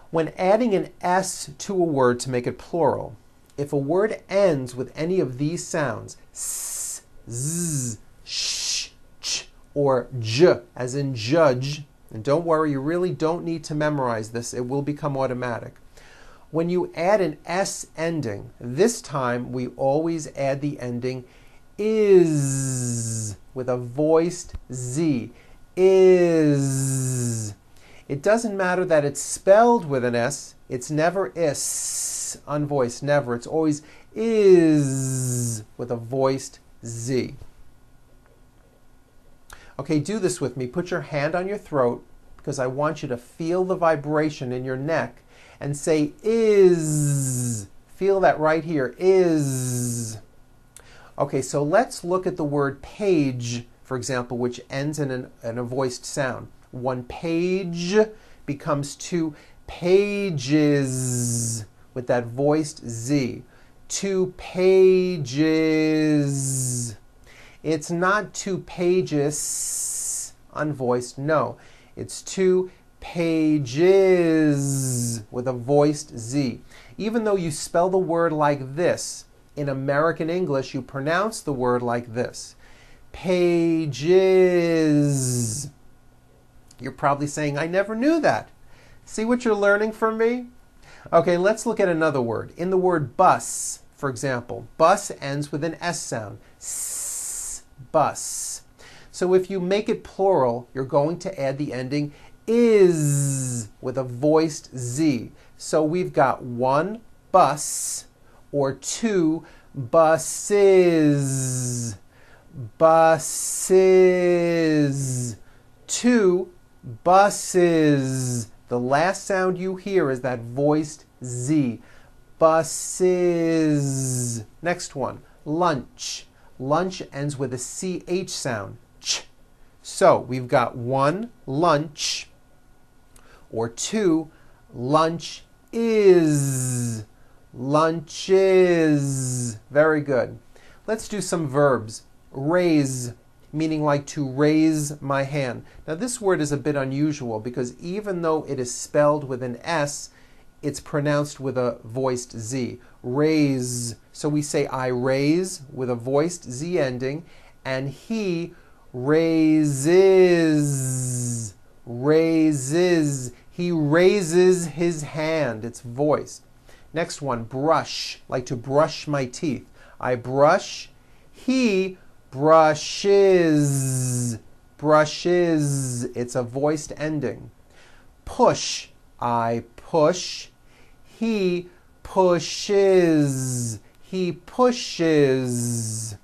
When adding an S to a word to make it plural, if a word ends with any of these sounds, s, z, sh, ch, or j, as in judge, and don't worry, you really don't need to memorize this, it will become automatic. When you add an S ending, this time we always add the ending is with a voiced Z. Is. It doesn't matter that it's spelled with an S, it's never is, unvoiced, never. It's always is with a voiced Z. Okay, do this with me. Put your hand on your throat because I want you to feel the vibration in your neck and say is. Feel that right here, is. Okay, so let's look at the word page, for example, which ends in a voiced sound. One page becomes two pages with that voiced Z. Two pages. It's not two pages, unvoiced, no. It's two pages with a voiced Z. Even though you spell the word like this, in American English you pronounce the word like this. Pages. You're probably saying, I never knew that. See what you're learning from me? Okay, let's look at another word. In the word bus, for example, bus ends with an S sound. S, bus. So if you make it plural, you're going to add the ending is with a voiced Z. So we've got one bus or two buses. Buses. Two buses. The last sound you hear is that voiced Z. Buses. Next one, lunch. Lunch ends with a CH sound. Ch. So we've got one lunch or two lunch is. Lunches. Very good. Let's do some verbs. Raise, meaning like to raise my hand. Now this word is a bit unusual because even though it is spelled with an S, it's pronounced with a voiced Z. Raise. So we say I raise with a voiced Z ending, and he raises. Raises. He raises his hand. It's voiced. Next one, brush, like to brush my teeth. I brush. He brushes. Brushes. It's a voiced ending. Push. I push. He pushes. He pushes.